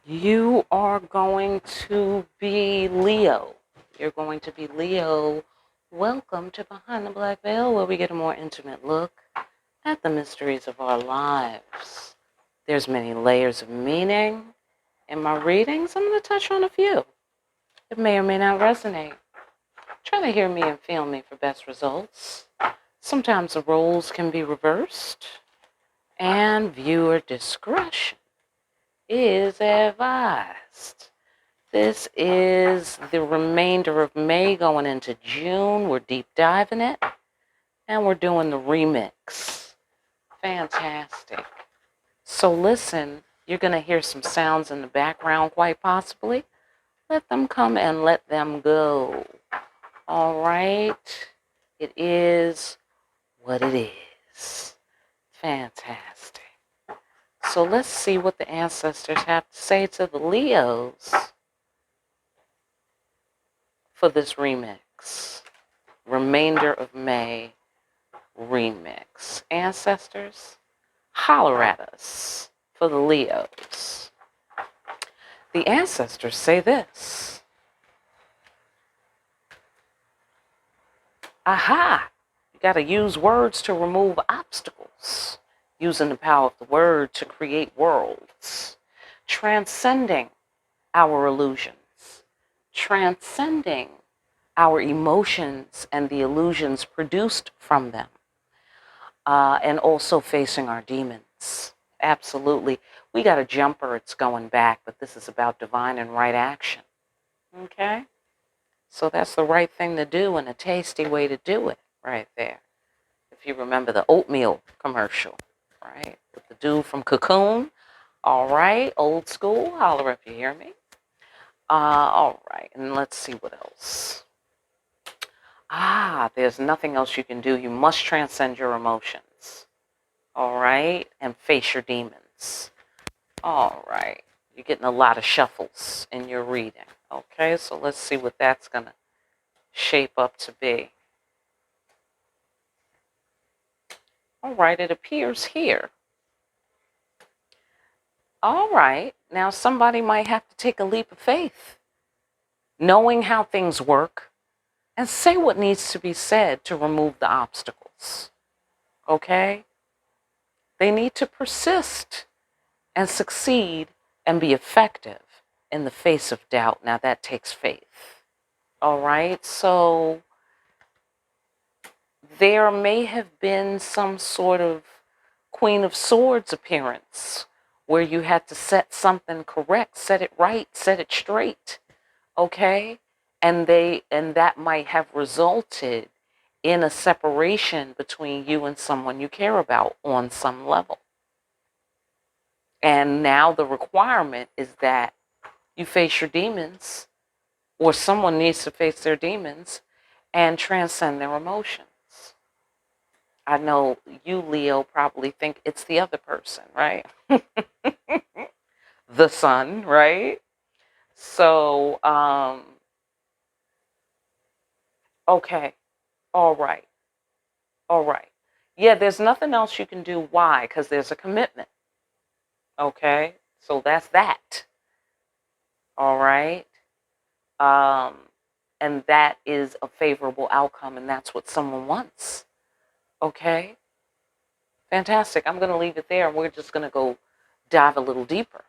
You are going to be Leo. You're going to be Leo. Welcome to Behind the Black Veil, where we get a more intimate look at the mysteries of our lives. There's many layers of meaning in my readings. I'm going to touch on a few. It may or may not resonate. Try to hear me and feel me for best results. Sometimes the roles can be reversed, and viewer discretion is advised. This is the remainder of May going into June. We're deep diving it, and we're doing the remix. Fantastic. So listen, you're going to hear some sounds in the background, quite possibly. Let them come and let them go. All right. It is what it is. Fantastic. So let's see what the ancestors have to say to the Leos for this remix. Remainder of May remix. Ancestors, holler at us for the Leos. The ancestors say this. Aha! You got to use words to remove obstacles. Using the power of the word to create worlds. Transcending our illusions. Transcending our emotions and the illusions produced from them. And also facing our demons. Absolutely. We got a jumper, it's going back, but this is about divine and right action. Okay? So that's the right thing to do and a tasty way to do it right there. If you remember the oatmeal commercial, right? With the dude from Cocoon. All right, old school, holler if you hear me. All right, and let's see what else. There's nothing else you can do. You must transcend your emotions. All right, and face your demons. All right, you're getting a lot of shuffles in your reading. Okay, so let's see what that's going to shape up to be. All right, it appears here. All right, now somebody might have to take a leap of faith, knowing how things work, and say what needs to be said to remove the obstacles. Okay? They need to persist and succeed and be effective in the face of doubt. Now that takes faith. All right, so there may have been some sort of Queen of Swords appearance where you had to set something correct, set it right, set it straight, okay? And that might have resulted in a separation between you and someone you care about on some level. And now the requirement is that you face your demons, or someone needs to face their demons and transcend their emotions. I know you, Leo, probably think it's the other person, right? The sun, right? So, okay. All right. All right. Yeah, there's nothing else you can do. Why? Because there's a commitment. Okay. So that's that. All right. And that is a favorable outcome, and that's what someone wants. Okay. Fantastic. I'm going to leave it there, and we're just going to go dive a little deeper.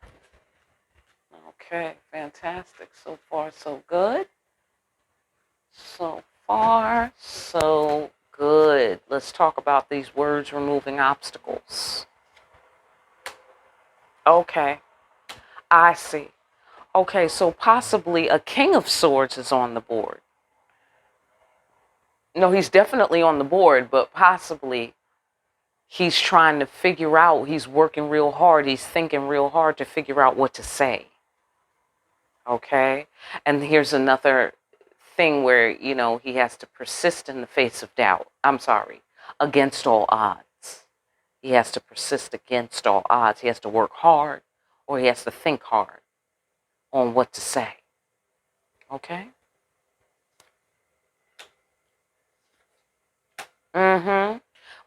Okay, fantastic. So far, so good. So far, so good. Let's talk about these words removing obstacles. Okay, I see. Okay, so possibly a King of Swords is on the board. No, he's definitely on the board, but possibly he's trying to figure out, he's working real hard, he's thinking real hard to figure out what to say. Okay, and here's another thing where, he has to persist in the face of doubt. Against all odds. He has to persist against all odds. He has to work hard, or he has to think hard on what to say. Okay?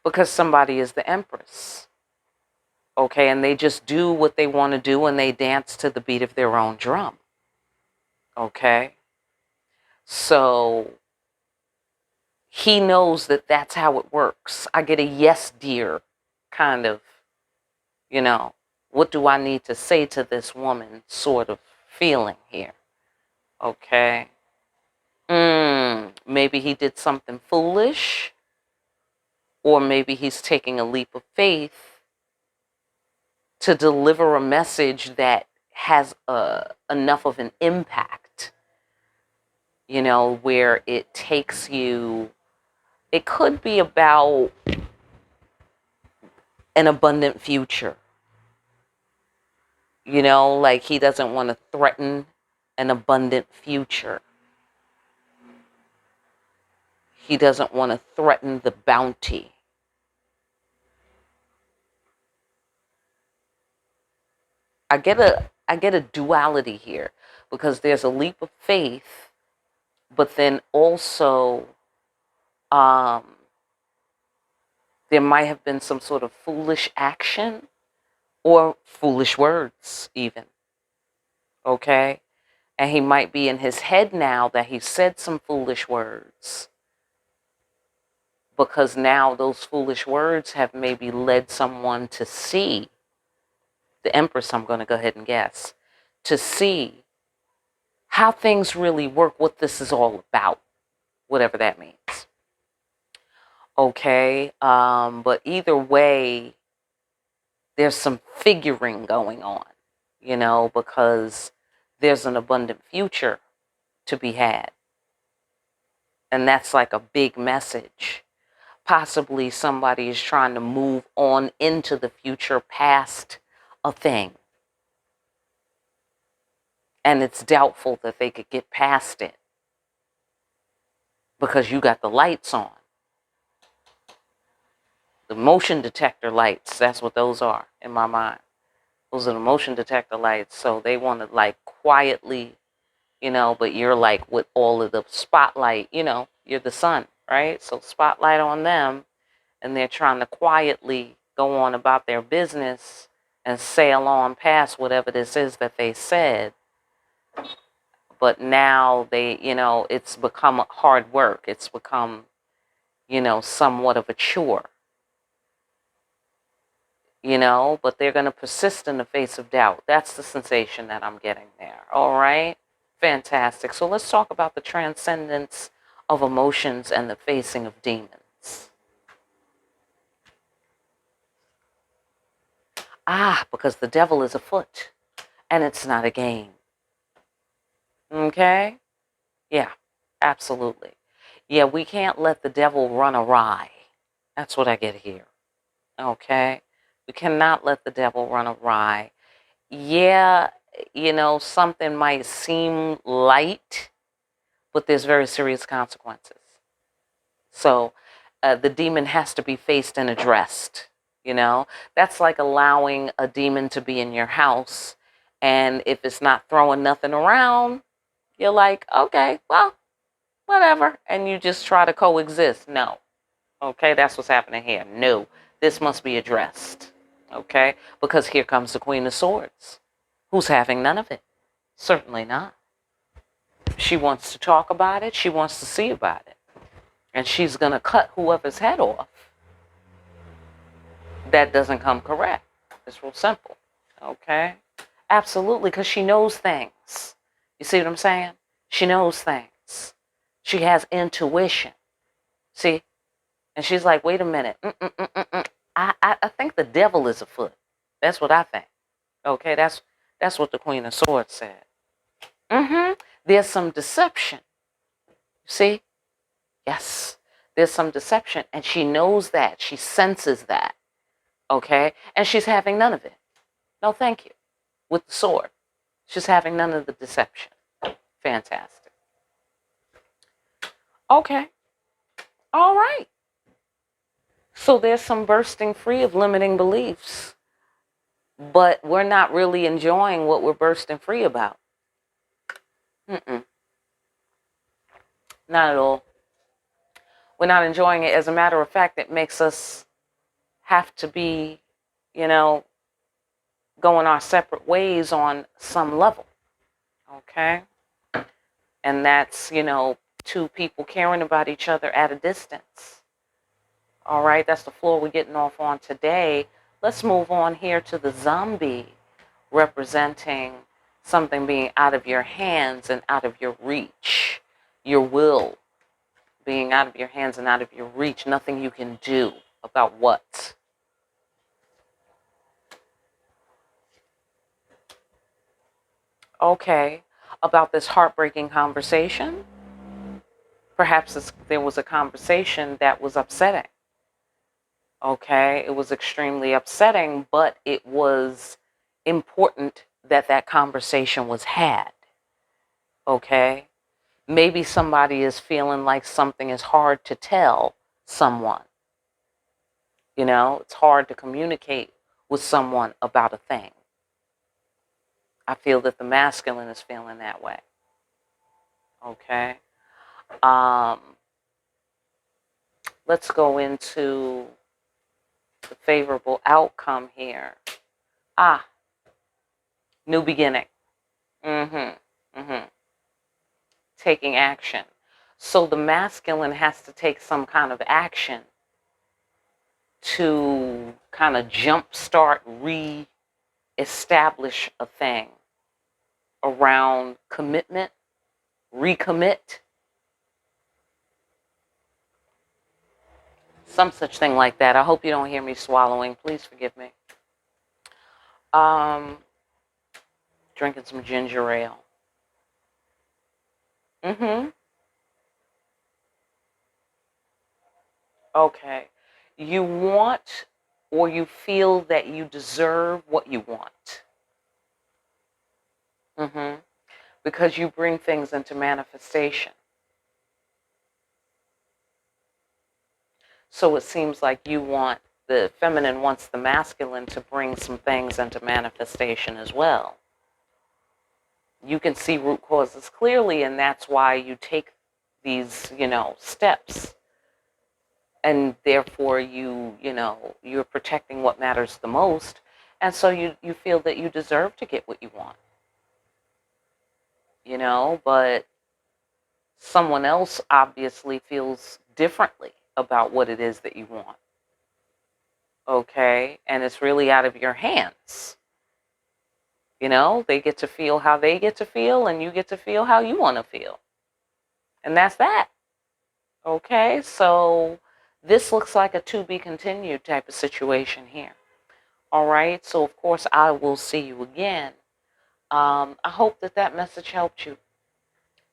Because somebody is the Empress. Okay, and they just do what they want to do and they dance to the beat of their own drum. Okay, so he knows that that's how it works. I get a yes, dear kind of, you know, what do I need to say to this woman sort of feeling here. Okay. Maybe he did something foolish, or maybe he's taking a leap of faith to deliver a message that has enough of an impact, where it takes you. It could be about an abundant future, like he doesn't want to threaten an abundant future. He doesn't want to threaten the bounty. I get a duality here because there's a leap of faith, but then also there might have been some sort of foolish action or foolish words even. Okay? And he might be in his head now that he said some foolish words, because now those foolish words have maybe led someone to see, the Empress, I'm going to go ahead and guess, to see how things really work, what this is all about, whatever that means. Okay, but either way, there's some figuring going on, because there's an abundant future to be had. And that's like a big message. Possibly somebody is trying to move on into the future past a thing. And it's doubtful that they could get past it because you got the lights on. The motion detector lights, that's what those are in my mind. Those are the motion detector lights. So they want to like quietly, but you're like with all of the spotlight, you're the sun, right? So spotlight on them, and they're trying to quietly go on about their business and sail on past whatever this is that they said. But now they, it's become hard work. It's become, somewhat of a chore. But they're going to persist in the face of doubt. That's the sensation that I'm getting there. All right? Fantastic. So let's talk about the transcendence of emotions and the facing of demons. Because the devil is afoot, and it's not a game. Okay? Yeah, absolutely. Yeah, we can't let the devil run awry. That's what I get here. Okay? We cannot let the devil run awry. Yeah, something might seem light, but there's very serious consequences. So the demon has to be faced and addressed. That's like allowing a demon to be in your house, and if it's not throwing nothing around, you're like, okay, well, whatever, and you just try to coexist. No. Okay, that's what's happening here. No, this must be addressed. Okay, because here comes the Queen of Swords. Who's having none of it? Certainly not. She wants to talk about it. She wants to see about it. And she's going to cut whoever's head off that doesn't come correct. It's real simple. Okay? Absolutely, because she knows things. You see what I'm saying? She knows things. She has intuition. See? And she's like, wait a minute. I think the devil is afoot. That's what I think. Okay? That's what the Queen of Swords said. There's some deception. See? Yes. There's some deception. And she knows that. She senses that. Okay? And she's having none of it. No, thank you. With the sword. She's having none of the deception. Fantastic. Okay. All right. So there's some bursting free of limiting beliefs. But we're not really enjoying what we're bursting free about. Not at all. We're not enjoying it. As a matter of fact, it makes us have to be, going our separate ways on some level. Okay? And that's, two people caring about each other at a distance. All right, that's the floor we're getting off on today. Let's move on here to the zombie, representing something being out of your hands and out of your reach. Your will being out of your hands and out of your reach. Nothing you can do about what? Okay, about this heartbreaking conversation. Perhaps there was a conversation that was upsetting. Okay, it was extremely upsetting, but it was important that that conversation was had. Okay, maybe somebody is feeling like something is hard to tell someone. It's hard to communicate with someone about a thing. I feel that the masculine is feeling that way. Okay. Let's go into the favorable outcome here. New beginning. Taking action. So the masculine has to take some kind of action to kind of jumpstart, re-establish a thing around commitment, recommit, some such thing like that. I hope you don't hear me swallowing. Please forgive me. Drinking some ginger ale. Okay. You want or you feel that you deserve what you want. Because you bring things into manifestation. So it seems like the feminine wants the masculine to bring some things into manifestation as well. You can see root causes clearly, and that's why you take these, steps. And therefore you're protecting what matters the most. And so you feel that you deserve to get what you want. But someone else obviously feels differently about what it is that you want. Okay? And it's really out of your hands. They get to feel how they get to feel, and you get to feel how you want to feel. And that's that. Okay? So this looks like a to be continued type of situation here. All right? So, of course, I will see you again. I hope that message helped you.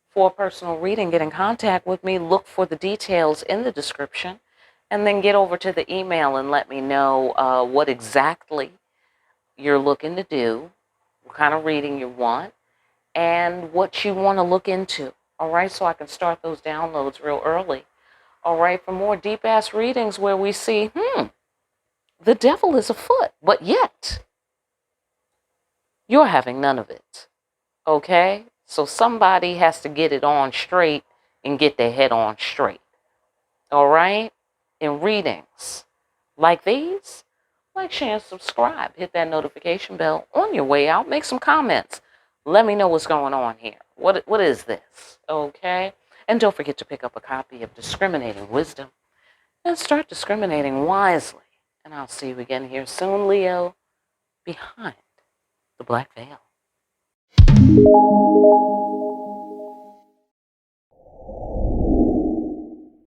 For a personal reading, get in contact with me. Look for the details in the description. And then get over to the email and let me know what exactly you're looking to do, what kind of reading you want, and what you want to look into. All right, so I can start those downloads real early. All right, for more deep-ass readings where we see, the devil is afoot, but yet you're having none of it. Okay? So somebody has to get it on straight and get their head on straight. All right? In readings like these, like, share, and subscribe. Hit that notification bell on your way out. Make some comments. Let me know what's going on here. What is this? Okay? And don't forget to pick up a copy of Discriminating Wisdom and start discriminating wisely. And I'll see you again here soon, Leo, behind the black veil.